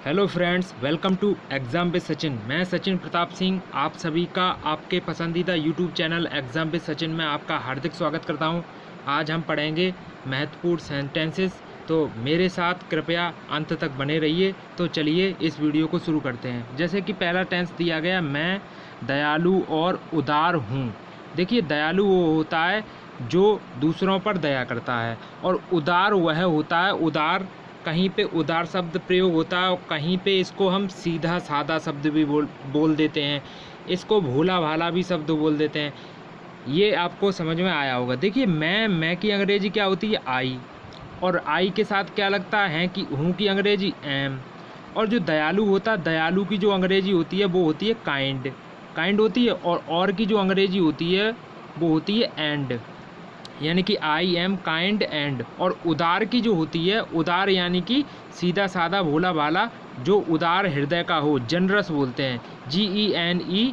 Hello friends, welcome to exam with Sachin. मैं सचिन प्रताप सिंह आप सभी का आपके पसंदीदा YouTube channel exam with Sachin में आपका हार्दिक स्वागत करता हूं। आज हम पढ़ेंगे महत्वपूर्ण सेंटेंसेस, तो मेरे साथ कृपया अंत तक बने रहिए। तो चलिए इस वीडियो को शुरू करते हैं। जैसे कि पहला टेंस दिया गया, मैं दयालु और उदार हूँ। देखिए, दयालु वो होता है जो दूसरों पर दया करता है, और उदार वह होता है, उदार कहीं पे उदार शब्द प्रयोग होता है और कहीं पे इसको हम सीधा सादा शब्द भी बोल देते हैं, इसको भोला भाला भी शब्द बोल देते हैं। ये आपको समझ में आया होगा। देखिए, मैं की अंग्रेजी क्या होती है? आई। और आई के साथ क्या लगता है कि हूँ की अंग्रेजी एम। और जो दयालु होता है, दयालु की जो अंग्रेजी होती है वो होती है काइंड। काइंड होती है, और की जो अंग्रेजी होती है वो होती है एंड, यानी कि आई एम काइंड एंड। और उदार की जो होती है, उदार यानी कि सीधा सादा भोला भाला, जो उदार हृदय का हो, जनरस बोलते हैं, GENEROUS।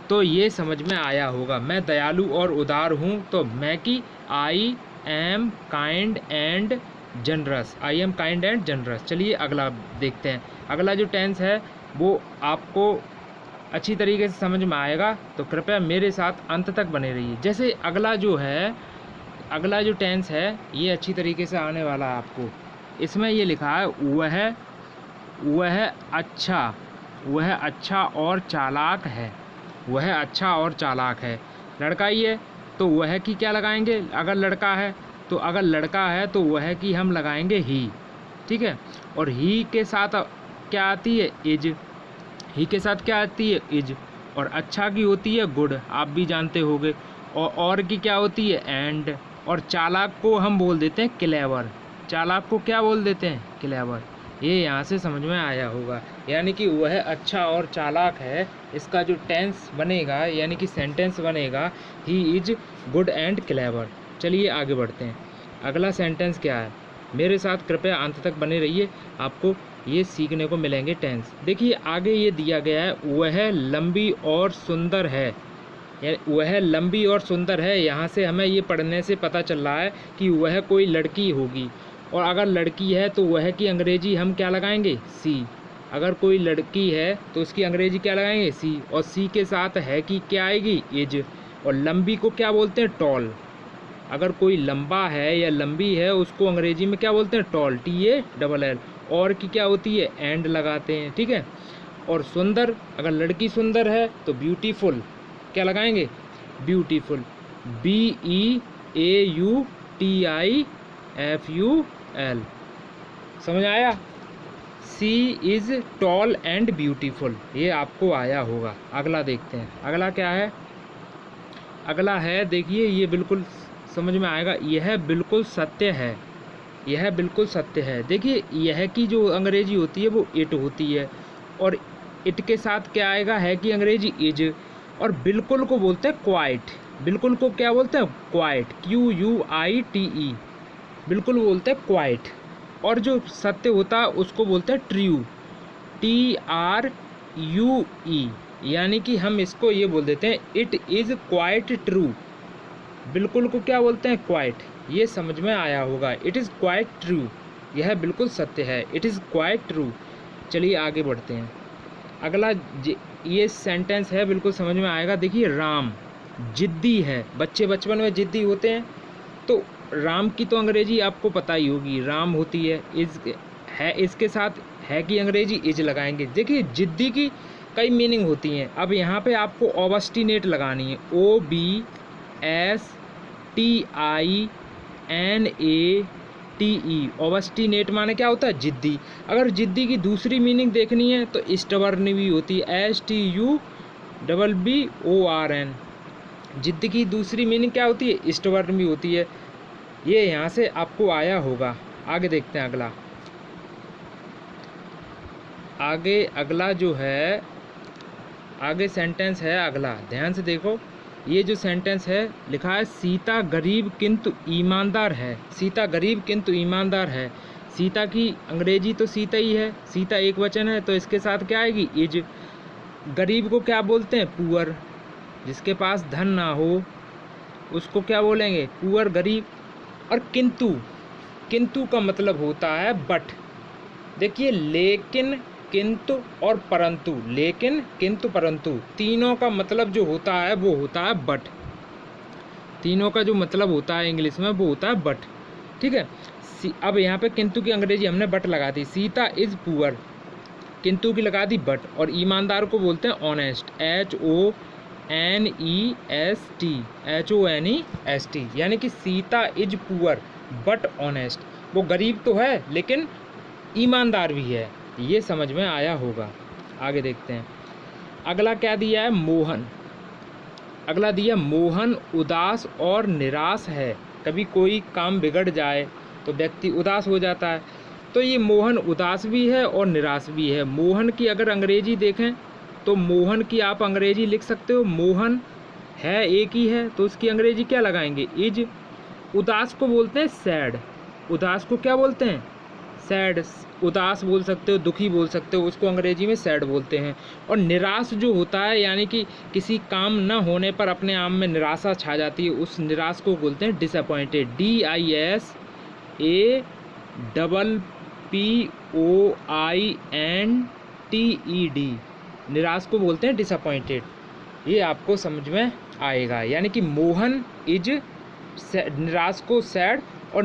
तो ये समझ में आया होगा। मैं दयालु और उदार हूँ, तो मैं की I am kind and generous, I am kind and generous. चलिए अगला देखते हैं। अगला जो टेंस है वो आपको अच्छी तरीके से समझ में आएगा, तो कृपया मेरे साथ अंत तक बने रहिए। जैसे अगला जो टेंस है ये अच्छी तरीके से आने वाला है आपको। इसमें ये लिखा है, वह अच्छा और चालाक है। वह अच्छा और चालाक है। लड़का ही है तो वह की क्या लगाएंगे? अगर लड़का है तो वह की हम लगाएंगे ही, ठीक है। और ही के साथ क्या आती है? इज। ही के साथ क्या आती है? इज। और अच्छा की होती है गुड, आप भी जानते होंगे। और की क्या होती है? एंड। और चालाक को हम बोल देते हैं क्लेवर। चालाक को क्या बोल देते हैं? क्लेवर। ये यहाँ से समझ में आया होगा। यानी कि वह अच्छा और चालाक है, इसका जो टेंस बनेगा यानी कि सेंटेंस बनेगा, he is good and clever. चलिए आगे बढ़ते हैं। अगला सेंटेंस क्या है? मेरे साथ कृपया अंत तक बने रहिए, आपको ये सीखने को मिलेंगे टेंस। देखिए आगे ये दिया गया है, वह लंबी और सुंदर है। वह लंबी और सुंदर है, यहाँ से हमें ये पढ़ने से पता चल रहा है कि वह कोई लड़की होगी। और अगर लड़की है तो वह की अंग्रेजी हम क्या लगाएंगे? सी। अगर कोई लड़की है तो उसकी अंग्रेजी क्या लगाएंगे? सी। और सी के साथ है कि क्या आएगी? इज। और लंबी को क्या बोलते हैं? टॉल। अगर कोई लंबा है या लंबी है उसको अंग्रेजी में क्या बोलते हैं? Tall, TALL। और की क्या होती है? एंड लगाते हैं, ठीक है। और सुंदर, अगर लड़की सुंदर है तो ब्यूटीफुल क्या लगाएंगे? Beautiful, BEAUTIFUL। समझ आया? सी इज़ टॉल एंड ब्यूटीफुल, ये आपको आया होगा। अगला देखते हैं, अगला क्या है? अगला है, देखिए ये बिल्कुल समझ में आएगा, यह बिल्कुल सत्य है। यह बिल्कुल सत्य है। देखिए यह की जो अंग्रेजी होती है वो इट होती है, और इट के साथ क्या आएगा? है कि अंग्रेजी इज। और बिल्कुल को बोलते हैं क्वाइट। बिल्कुल को क्या बोलते हैं? Quite, QUITE। बिल्कुल बोलते हैं क्वाइट। और जो सत्य होता है उसको बोलते हैं ट्रू, TRUE। यानी कि हम इसको ये बोल देते हैं, इट इज़ क्वाइट ट्रू। बिल्कुल को क्या बोलते हैं? क्वाइट। ये समझ में आया होगा। इट इज़ क्वाइट ट्रू, यह बिल्कुल सत्य है। It is quite true. चलिए आगे बढ़ते हैं। अगला ये सेंटेंस है, बिल्कुल समझ में आएगा। देखिए, राम जिद्दी है। बच्चे बचपन में जिद्दी होते हैं, तो राम की तो अंग्रेजी आपको पता ही होगी, राम होती है। इज है, इसके साथ है कि अंग्रेजी इज लगाएंगे। देखिए जिद्दी की कई मीनिंग होती हैं। अब यहाँ पे आपको ऑब्स्टिनेट लगानी है, OBSTINATE। ऑब्स्टिनेट माने क्या होता है? जिद्दी। अगर जिद्दी की दूसरी मीनिंग देखनी है तो स्टबर्न भी होती है, STUBBORN। जिद्दी की दूसरी मीनिंग क्या होती है? स्टबर्न भी होती है। ये यहाँ से आपको आया होगा। आगे देखते हैं अगला। अगला जो है, आगे सेंटेंस है अगला, ध्यान से देखो। ये जो सेंटेंस है लिखा है, सीता गरीब किंतु ईमानदार है। सीता गरीब किंतु ईमानदार है। सीता की अंग्रेजी तो सीता ही है, सीता एक वचन है, तो इसके साथ क्या आएगी? इज। गरीब को क्या बोलते हैं? पुअर। जिसके पास धन ना हो उसको क्या बोलेंगे? पुअर, गरीब। और किंतु, किंतु का मतलब होता है बट। देखिए लेकिन, किंतु और परंतु, लेकिन किंतु परंतु तीनों का मतलब जो होता है वो होता है बट। तीनों का जो मतलब होता है इंग्लिश में वो होता है बट, ठीक है। अब यहाँ पे किंतु की अंग्रेजी हमने बट लगा दी। सीता इज़ पुअर, किंतु की लगा दी बट। और ईमानदार को बोलते हैं ऑनेस्ट, HONEST, यानी कि Sita is poor but honest, वो गरीब तो है लेकिन ईमानदार भी है। ये समझ में आया होगा। आगे देखते हैं। अगला क्या दिया है, मोहन। अगला दिया मोहन उदास और निराश है। कभी कोई काम बिगड़ जाए तो व्यक्ति उदास हो जाता है, तो ये मोहन उदास भी है और निराश भी है। मोहन की अगर अंग्रेजी देखें तो मोहन की आप अंग्रेजी लिख सकते हो, मोहन है एक ही है तो उसकी अंग्रेजी क्या लगाएंगे, इज। उदास को बोलते हैं सैड, उदास को क्या बोलते हैं, सैड। उदास बोल सकते हो, दुखी बोल सकते हो, उसको अंग्रेजी में सैड बोलते हैं। और निराश जो होता है यानी कि किसी काम न होने पर अपने आप में निराशा छा जाती है, उस निराश को बोलते हैं डिसअपॉइंटेड, DISAPPOINTED, निराश को बोलते हैं डिसअपॉइंटेड। ये आपको समझ में आएगा। यानी कि मोहन इज, निराश को सैड और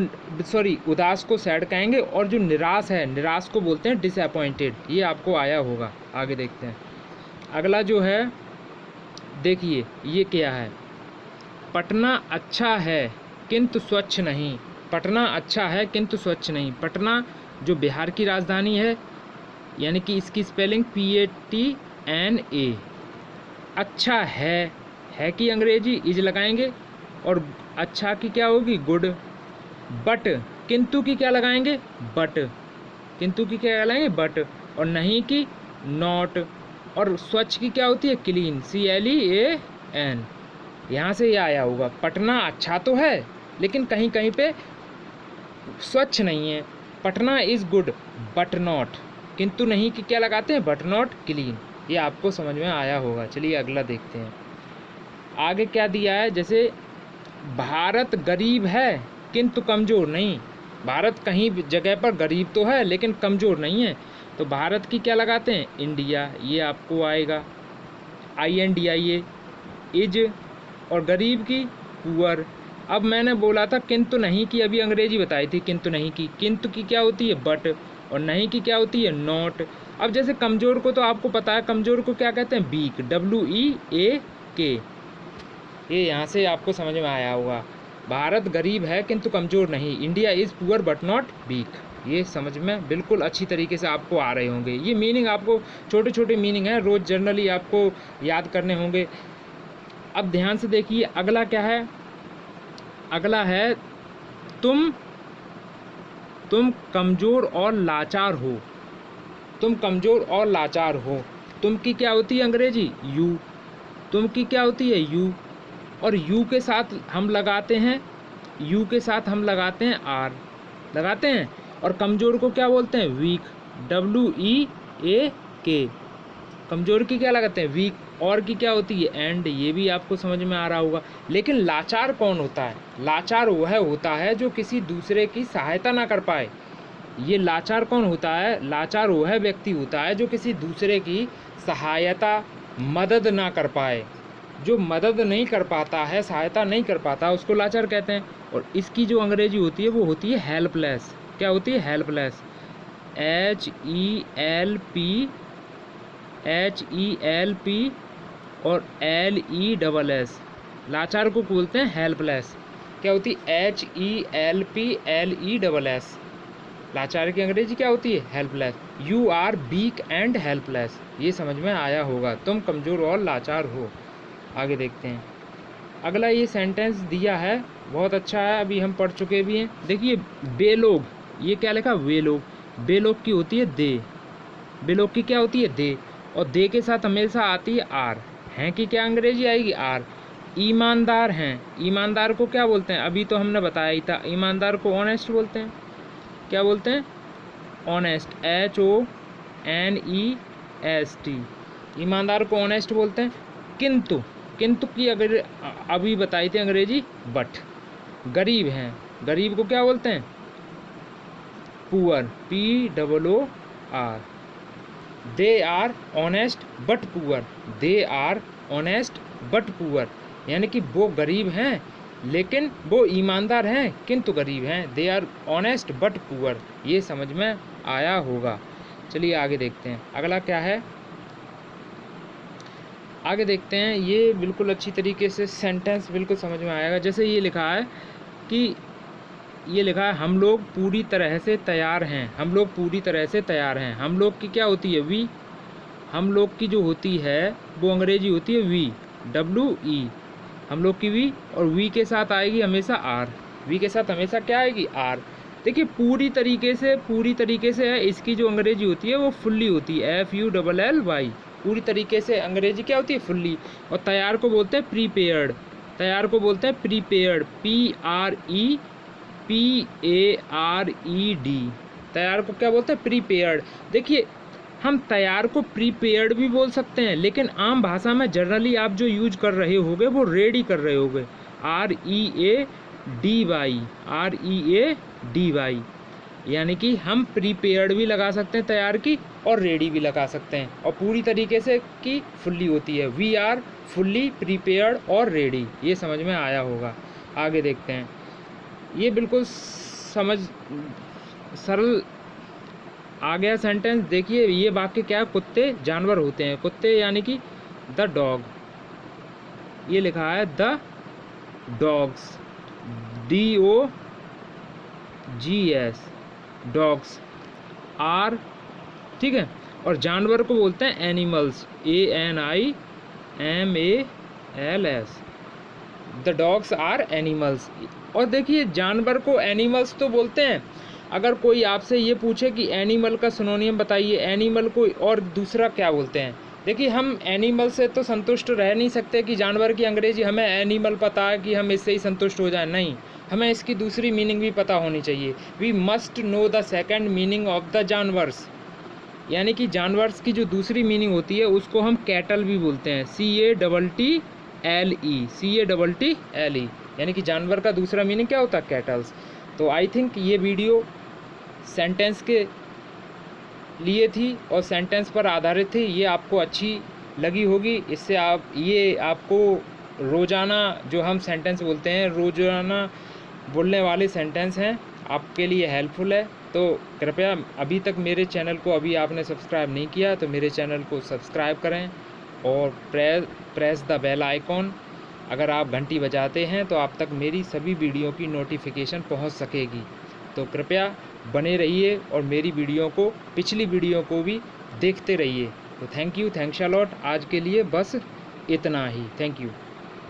उदास को सैड कहेंगे, और जो निराश है निराश को बोलते हैं डिसअपॉइंटेड। ये आपको आया होगा। आगे देखते हैं। अगला जो है देखिए ये क्या है, पटना अच्छा है किंतु स्वच्छ नहीं। पटना अच्छा है किंतु स्वच्छ नहीं। पटना जो बिहार की राजधानी है, यानी कि इसकी स्पेलिंग PATNA। अच्छा है की अंग्रेजी इज लगाएंगे, और अच्छा की क्या होगी, गुड। बट किंतु की क्या लगाएंगे, बट। किंतु की क्या लगाएंगे, बट। और नहीं की नॉट। और स्वच्छ की क्या होती है, क्लीन, CLEAN। यहाँ से ये आया होगा। पटना अच्छा तो है लेकिन कहीं कहीं पे स्वच्छ नहीं है। Patna is good but not, किंतु नहीं कि क्या लगाते हैं, बट नॉट क्लीन। ये आपको समझ में आया होगा। चलिए अगला देखते हैं। आगे क्या दिया है, जैसे भारत गरीब है किंतु कमज़ोर नहीं। भारत कहीं जगह पर गरीब तो है लेकिन कमज़ोर नहीं है, तो भारत की क्या लगाते हैं, इंडिया। ये आपको आएगा INDIA, इज। और गरीब की पुअर। अब मैंने बोला था किंतु नहीं की, अभी अंग्रेजी बताई थी किंतु नहीं की। किंतु की क्या होती है, बट। और नहीं की क्या होती है, नॉट। अब जैसे कमज़ोर को तो आपको पता है, कमज़ोर को क्या कहते हैं, वीक, WEAK। ये यहाँ से आपको समझ में आया होगा। भारत गरीब है किंतु कमज़ोर नहीं, India is poor but not weak. ये समझ में बिल्कुल अच्छी तरीके से आपको आ रहे होंगे। ये मीनिंग आपको छोटे छोटे मीनिंग हैं, रोज़ जर्नली आपको याद करने होंगे। अब ध्यान से देखिए अगला क्या है। अगला है तुम कमज़ोर और लाचार हो। तुम कमज़ोर और लाचार हो। तुम की क्या होती है अंग्रेजी, यू। तुम की क्या होती है, यू। और यू के साथ हम लगाते हैं, यू के साथ हम लगाते हैं आर, लगाते हैं। और कमज़ोर को क्या बोलते हैं, वीक, WEAK। कमज़ोर की क्या लगाते हैं, वीक। और की क्या होती है, एंड। ये भी आपको समझ में आ रहा होगा। लेकिन लाचार कौन होता है, लाचार वह होता है जो किसी दूसरे की सहायता ना कर पाए। ये लाचार कौन होता है, लाचार वह व्यक्ति होता है जो किसी दूसरे की सहायता, मदद ना कर पाए। जो मदद नहीं कर पाता है, सहायता नहीं कर पाता, उसको लाचार कहते हैं। और इसकी जो अंग्रेजी होती है वो होती है हेल्पलेस। क्या होती है, हेल्पलेस, HELP और LESS। लाचार को बोलते हैं हेल्पलेस। क्या होती है, HELPLESS। लाचार की अंग्रेजी क्या होती है, helpless. You are weak and helpless. ये समझ में आया होगा, तुम कमज़ोर और लाचार हो। आगे देखते हैं। अगला ये सेंटेंस दिया है, बहुत अच्छा है, अभी हम पढ़ चुके भी हैं। देखिए बेलोग, ये क्या लिखा, वे लोग। बेलोग की होती है दे, बेलोग की क्या होती है, दे। और दे के साथ हमेशा आती है आर। हैं की क्या अंग्रेजी आएगी, आर। ईमानदार हैं, ईमानदार को क्या बोलते हैं, अभी तो हमने बताया ही था। ईमानदार को ऑनेस्ट बोलते हैं। क्या बोलते हैं, ऑनेस्ट, HONEST। ईमानदार को ऑनेस्ट बोलते हैं। किंतु, किंतु की अगर अभी बताई थी अंग्रेजी, बट। गरीब हैं, गरीब को क्या बोलते हैं, poor, POOR। R. They are honest but poor, they are honest but poor, यानी कि वो गरीब हैं लेकिन वो ईमानदार हैं किंतु गरीब हैं। They are honest but poor, ये समझ में आया होगा। चलिए आगे देखते हैं अगला क्या है। आगे देखते हैं, ये बिल्कुल अच्छी तरीके से सेंटेंस बिल्कुल समझ में आएगा। जैसे ये लिखा है कि ये लिखा है हम लोग पूरी तरह से तैयार हैं, हम लोग पूरी तरह से तैयार हैं। हम लोग की क्या होती है? वी। हम लोग की जो होती है वो अंग्रेजी होती है वी, WE। हम लोग की वी, और वी के साथ आएगी हमेशा आर। वी के साथ हमेशा क्या आएगी? आर। देखिए पूरी तरीके से है, इसकी जो अंग्रेजी होती है वो फुल्ली होती है, FULLY। पूरी तरीके से अंग्रेजी क्या होती है? फुल्ली। और तैयार को बोलते हैं प्रीपेयर्ड, तैयार को बोलते हैं प्रीपेयर्ड, PREPARED। तैयार को क्या बोलते हैं? प्रीपेयर्ड। देखिए हम तैयार को प्रीपेयर्ड भी बोल सकते हैं, लेकिन आम भाषा में जनरली आप जो यूज कर रहे होगे वो रेडी कर रहे होगे, READY, यानी कि हम प्रीपेयर्ड भी लगा सकते हैं तैयार की, और रेडी भी लगा सकते हैं। और पूरी तरीके से की फुल्ली होती है, वी आर फुल्ली प्रीपेयर्ड और रेडी। ये समझ में आया होगा। आगे देखते हैं, ये बिल्कुल सरल आ गया सेंटेंस। देखिए ये वाक्य क्या है? कुत्ते जानवर होते हैं, कुत्ते यानी कि द डॉग। ये लिखा है the dogs, DOGS, dogs are, ठीक है। और जानवर को बोलते हैं animals, ANIMALS। The dogs are animals. और देखिए जानवर को एनिमल्स तो बोलते हैं। अगर कोई आपसे ये पूछे कि एनिमल का सिनोनियम बताइए, एनिमल को और दूसरा क्या बोलते हैं? देखिए हम एनिमल से तो संतुष्ट रह नहीं सकते कि जानवर की अंग्रेजी हमें एनिमल पता है कि हम इससे ही संतुष्ट हो जाए, नहीं, हमें इसकी दूसरी मीनिंग भी पता होनी चाहिए। We must know the second meaning of the जानवर्स, यानी कि जानवर्स की जो दूसरी मीनिंग होती है उसको हम कैटल भी बोलते हैं, CATTLE, यानी कि जानवर का दूसरा मीनिंग क्या होता है? कैटल्स। तो आई थिंक ये वीडियो सेंटेंस के लिए थी और सेंटेंस पर आधारित थी, ये आपको अच्छी लगी होगी। इससे ये आपको रोज़ाना जो हम सेंटेंस बोलते हैं, रोज़ाना बोलने वाले सेंटेंस हैं, आपके लिए हेल्पफुल है। तो कृपया अभी तक मेरे चैनल को अभी आपने सब्सक्राइब नहीं किया तो मेरे चैनल को सब्सक्राइब करें और प्रेस द बेल आइकॉन। अगर आप घंटी बजाते हैं तो आप तक मेरी सभी वीडियो की नोटिफिकेशन पहुंच सकेगी। तो कृपया बने रहिए और मेरी वीडियो को, पिछली वीडियो को भी देखते रहिए। तो थैंक्स अ लॉट। आज के लिए बस इतना ही। Thank you.